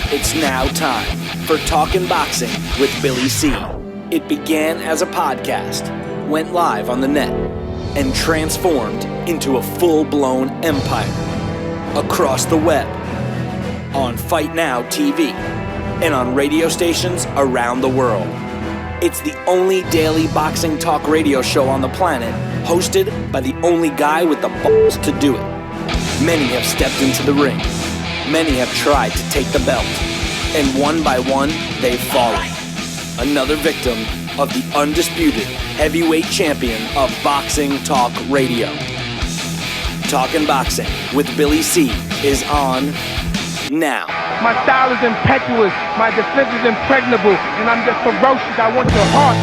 It's now time for Talkin Boxing with Billy C. It began as a podcast, went live on the net, and transformed into a full-blown empire. Across the web, on Fight Now TV, and on radio stations around the world. It's the only daily boxing talk radio show on the planet, hosted by the only guy with the balls to do it. Many have stepped into the ring. Many have tried to take the belt. And one by one, they've fallen. Another victim of the undisputed heavyweight champion of boxing talk radio. Talkin Boxing with Billy C is on now. My style is impetuous, my defense is impregnable, and I'm just ferocious. I want your heart.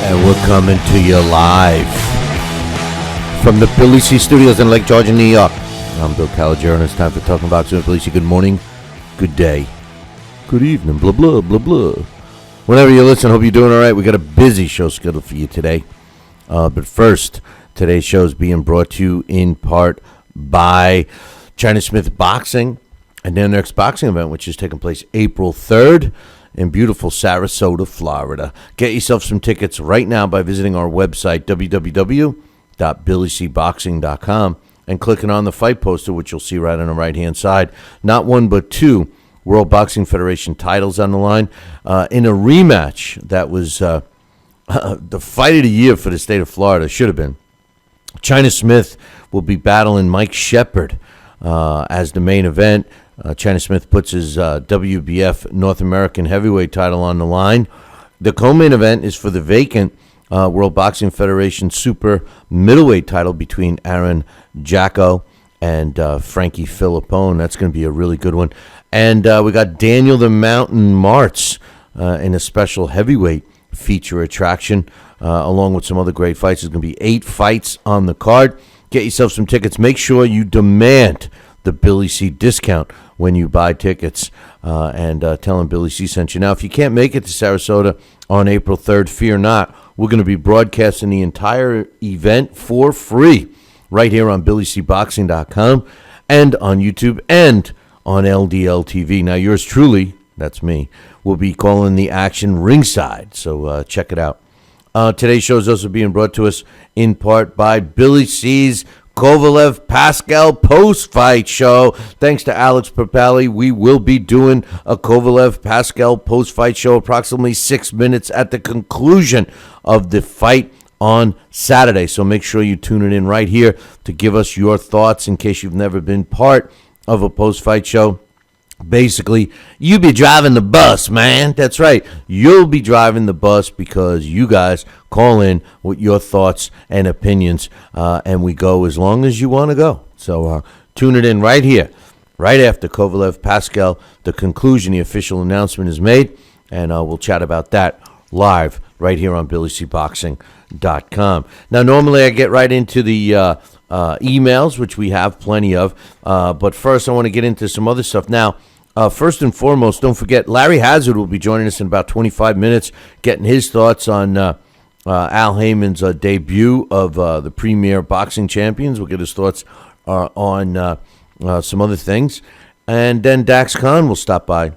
And we're coming to you live from the Billy C Studios in Lake George, New York. I'm Bill Calogero, and it's time for Talking Boxing with Billy C. Good morning, good day, good evening, blah, blah, blah, blah. Whenever you listen, hope you're doing all right. We got a busy show scheduled for you today. But first, today's show is being brought to you in part by China Smith Boxing and their next boxing event, which is taking place April 3rd. In beautiful Sarasota, Florida. Get yourself some tickets right now by visiting our website, www.billycboxing.com, and clicking on the fight poster, which you'll see right on the right-hand side. Not one, but two World Boxing Federation titles on the line. In a rematch that was the fight of the year for the state of Florida, should have been. China Smith will be battling Mike Shepard as the main event. China Smith puts his WBF North American heavyweight title on the line. The co-main event is for the vacant World Boxing Federation super middleweight title between Aaron Jacko and Frankie Filippone. That's going to be a really good one. And we got Daniel the Mountain Martz in a special heavyweight feature attraction, along with some other great fights. There's going to be 8 fights on the card. Get yourself some tickets. Make sure you demand the Billy C discount when you buy tickets, and tell them Billy C sent you. Now, if you can't make it to Sarasota on April 3rd, fear not. We're going to be broadcasting the entire event for free right here on BillyCBoxing.com and on YouTube and on LDL TV. Now, yours truly, that's me, will be calling the action ringside, so check it out. Today's show is also being brought to us in part by Billy C's Kovalev-Pacquiao post-fight show. Thanks to Alex Papali, we will be doing a Kovalev-Pacquiao post-fight show approximately 6 minutes at the conclusion of the fight on Saturday. So make sure you tune it in right here to give us your thoughts in case you've never been part of a post-fight show. Basically, you be driving the bus, man. That's right. You'll be driving the bus because you guys call in with your thoughts and opinions, and we go as long as you want to go. So tune it in right here, right after Kovalev-Pacquiao. The conclusion, the official announcement is made, and we'll chat about that live right here on BillyCBoxing.com. Now, normally I get right into the emails, which we have plenty of, but first I want to get into some other stuff. Now, first and foremost, don't forget, Larry Hazard will be joining us in about 25 minutes, getting his thoughts on Al Heyman's debut of the Premier Boxing Champions. We'll get his thoughts on some other things. And then Dax Khan will stop by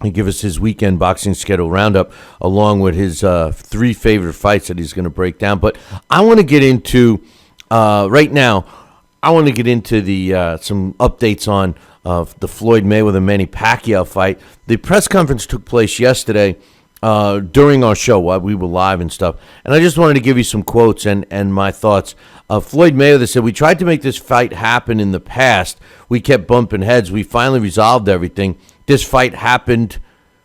and give us his weekend boxing schedule roundup, along with his 3 favorite fights that he's going to break down. But I want to get into, right now, I want to get into the some updates on the Floyd Mayweather Manny Pacquiao fight. The press conference took place yesterday during our show while we were live and stuff. And I just wanted to give you some quotes and my thoughts. Floyd Mayweather said, "We tried to make this fight happen in the past. We kept bumping heads. We finally resolved everything. This fight happened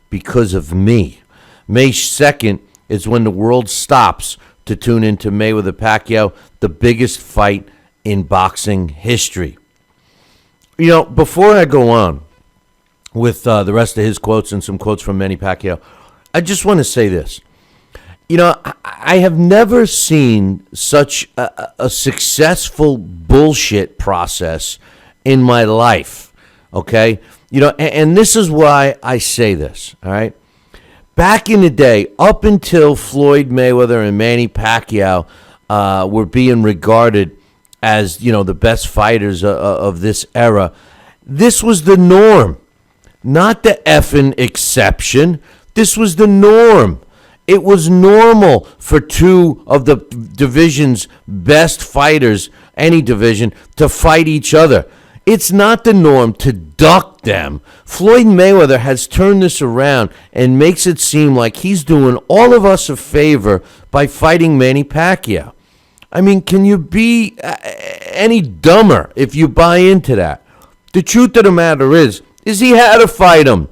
because of me. May 2nd is when the world stops to tune into Mayweather Pacquiao, the biggest fight in boxing history." You know, before I go on with the rest of his quotes and some quotes from Manny Pacquiao, I just want to say this. I have never seen such a successful bullshit process in my life, okay? And this is why I say this, all right? Back in the day, up until Floyd Mayweather and Manny Pacquiao were being regarded as, the best fighters of this era, this was the norm, not the effing exception. This was the norm. It was normal for two of the division's best fighters, any division, to fight each other. It's not the norm to duck them. Floyd Mayweather has turned this around and makes it seem like he's doing all of us a favor by fighting Manny Pacquiao. I mean, can you be any dumber if you buy into that? The truth of the matter is he had to fight him.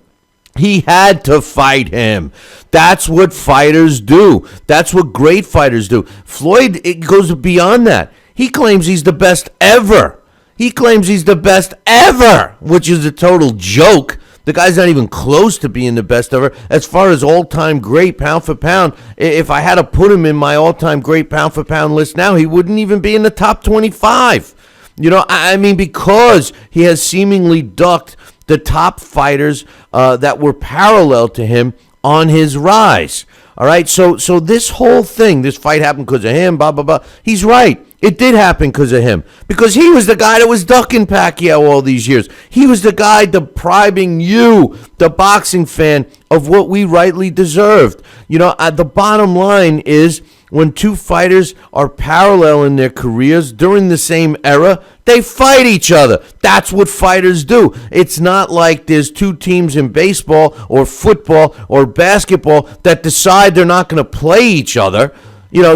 He had to fight him. That's what fighters do. That's what great fighters do. Floyd, it goes beyond that. He claims he's the best ever. He claims he's the best ever, which is a total joke. The guy's not even close to being the best ever. As far as all-time great pound for pound, if I had to put him in my all-time great pound for pound list now, he wouldn't even be in the top 25. Because he has seemingly ducked the top fighters that were parallel to him on his rise. All right, so this whole thing, this fight happened because of him, blah, blah, blah. He's right. It did happen because of him. Because he was the guy that was ducking Pacquiao all these years. He was the guy depriving you, the boxing fan, of what we rightly deserved. The bottom line is when two fighters are parallel in their careers during the same era, they fight each other. That's what fighters do. It's not like there's two teams in baseball or football or basketball that decide they're not going to play each other,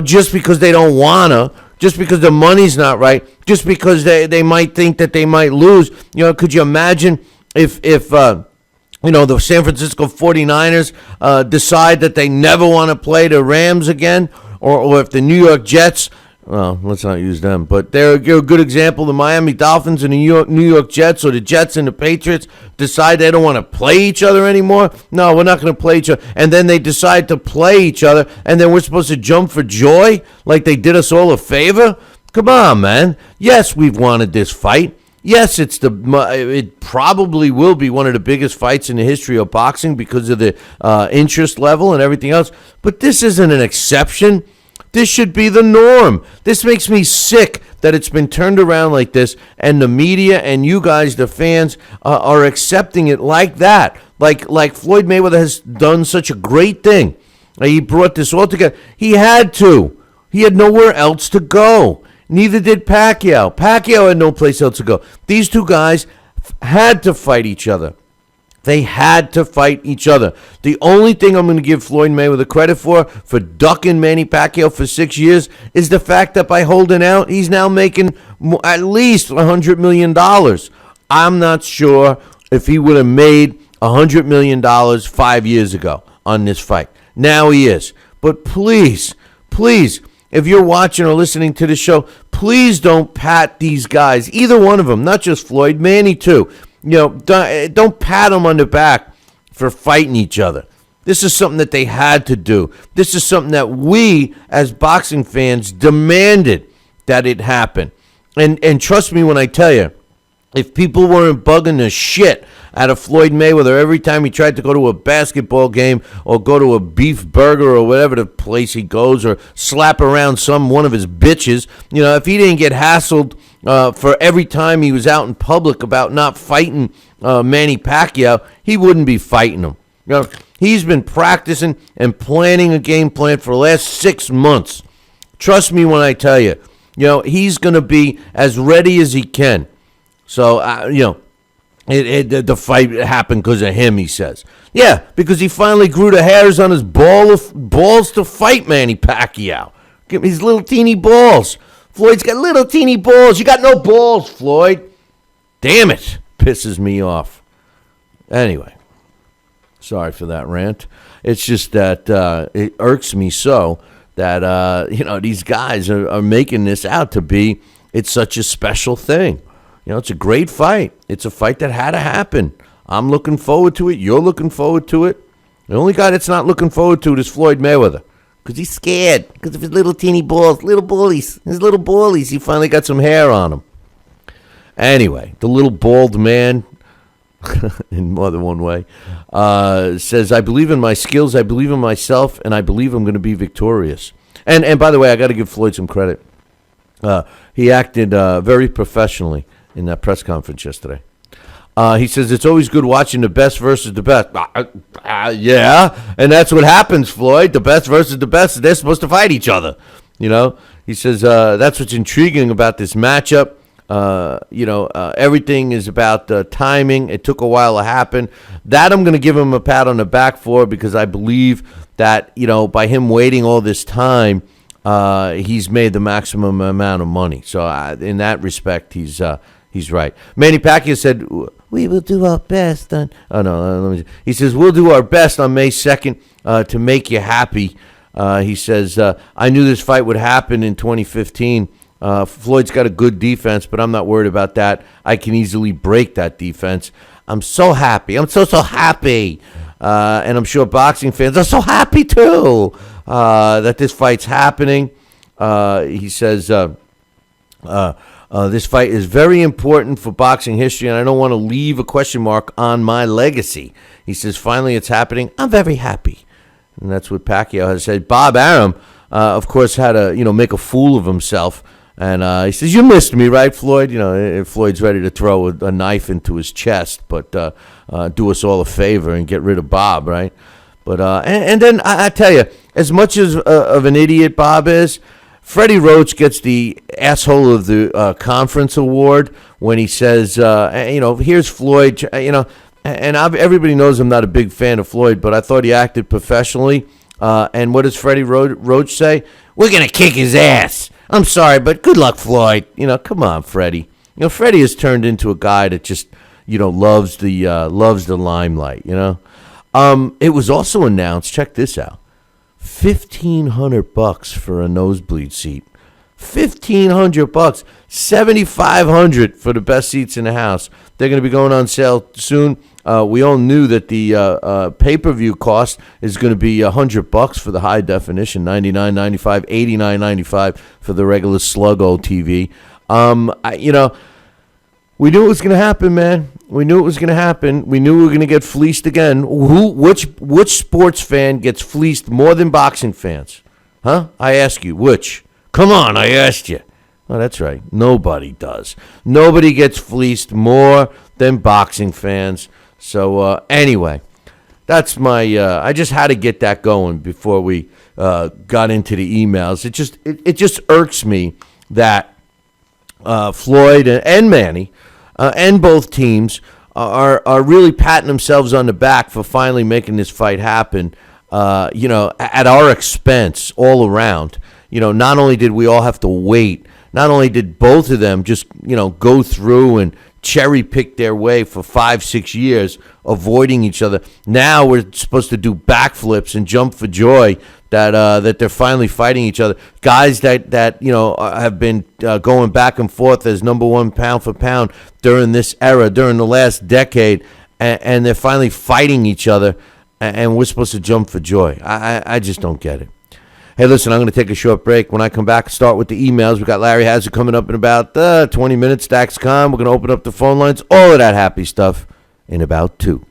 just because they don't want to, just because the money's not right, just because they might think that they might lose. Could you imagine if the San Francisco 49ers decide that they never want to play the Rams again, or if the New York Jets, well, let's not use them, but they're a good example. The Miami Dolphins and the New York Jets, or the Jets and the Patriots decide they don't want to play each other anymore. No, we're not going to play each other. And then they decide to play each other, and then we're supposed to jump for joy like they did us all a favor? Come on, man. Yes, we've wanted this fight. Yes, it probably will be one of the biggest fights in the history of boxing because of the interest level and everything else. But this isn't an exception. This should be the norm. This makes me sick that it's been turned around like this, and the media and you guys, the fans, are accepting it like that. Like Floyd Mayweather has done such a great thing. He brought this all together. He had to. He had nowhere else to go. Neither did Pacquiao. Pacquiao had no place else to go. These two guys had to fight each other. They had to fight each other. The only thing I'm going to give Floyd Mayweather credit for ducking Manny Pacquiao for 6 years, is the fact that by holding out, he's now making at least $100 million. I'm not sure if he would have made $100 million 5 years ago on this fight. Now he is. But please, if you're watching or listening to the show, please don't pat these guys, either one of them, not just Floyd, Manny too. Don't pat them on the back for fighting each other. This is something that they had to do. This is something that we, as boxing fans, demanded that it happen. And trust me when I tell you, if people weren't bugging the shit out of Floyd Mayweather every time he tried to go to a basketball game or go to a beef burger or whatever the place he goes, or slap around one of his bitches, if he didn't get hassled for every time he was out in public about not fighting Manny Pacquiao, he wouldn't be fighting him. He's been practicing and planning a game plan for the last 6 months. Trust me when I tell you, he's going to be as ready as he can. So, the fight happened because of him, he says. Yeah, because he finally grew the hairs on his balls to fight Manny Pacquiao. Give me his little teeny balls. Floyd's got little teeny balls. You got no balls, Floyd. Damn it. Pisses me off. Anyway, sorry for that rant. It's just that it irks me so that, these guys are making this out to be, it's such a special thing. It's a great fight. It's a fight that had to happen. I'm looking forward to it. You're looking forward to it. The only guy that's not looking forward to it is Floyd Mayweather, because he's scared because of his little teeny balls, little ballies. His little ballies. He finally got some hair on him. Anyway, the little bald man, in more than one way, says, I believe in my skills, I believe in myself, and I believe I'm going to be victorious. And by the way, I got to give Floyd some credit. He acted very professionally in that press conference yesterday. He says, it's always good watching the best versus the best. Yeah, and that's what happens, Floyd. The best versus the best, they're supposed to fight each other. You know, he says, that's what's intriguing about this matchup. Everything is about timing. It took a while to happen. That I'm going to give him a pat on the back for, because I believe that, by him waiting all this time, he's made the maximum amount of money. So in that respect, he's right. Manny Pacquiao said, we will do our best on. Oh no, he says we'll do our best on May 2nd to make you happy. He says I knew this fight would happen in 2015. Floyd's got a good defense, but I'm not worried about that. I can easily break that defense. I'm so happy. I'm so happy. And I'm sure boxing fans are so happy too that this fight's happening. He says this fight is very important for boxing history, and I don't want to leave a question mark on my legacy. He says, finally it's happening. I'm very happy. And that's what Pacquiao has said. Bob Arum, of course, had to make a fool of himself. And he says, you missed me, right, Floyd? Floyd's ready to throw a knife into his chest, but do us all a favor and get rid of Bob, right? But and then I tell you, as much as of an idiot Bob is, Freddie Roach gets the asshole of the conference award when he says, here's Floyd, and everybody knows I'm not a big fan of Floyd, but I thought he acted professionally. And what does Freddie Roach say? We're going to kick his ass. I'm sorry, but good luck, Floyd. Come on, Freddie. Freddie has turned into a guy that just, loves the limelight, It was also announced, check this out, $1,500 for a nosebleed seat. $1,500, $7,500 for the best seats in the house. They're going to be going on sale soon. We all knew that the pay-per-view cost is going to be $100 for the high definition, $99.95, $89.95 for the regular sluggo TV. We knew it was going to happen, man. We knew it was going to happen. We knew we were going to get fleeced again. Which sports fan gets fleeced more than boxing fans? Huh? I ask you, which? Come on, I asked you. Oh, that's right. Nobody does. Nobody gets fleeced more than boxing fans. So anyway, that's my. I just had to get that going before we got into the emails. It just irks me that Floyd and Manny and both teams are really patting themselves on the back for finally making this fight happen. At our expense all around. Not only did we all have to wait, not only did both of them just, go through and cherry pick their way for 5-6 years, avoiding each other. Now we're supposed to do backflips and jump for joy that they're finally fighting each other. Guys that have been going back and forth as number one pound for pound during this era, during the last decade, and they're finally fighting each other, and we're supposed to jump for joy. I just don't get it. Hey, listen, I'm going to take a short break. When I come back, start with the emails. We got Larry Hazard coming up in about 20 minutes. Dax Khan, we're going to open up the phone lines. All of that happy stuff in about 2.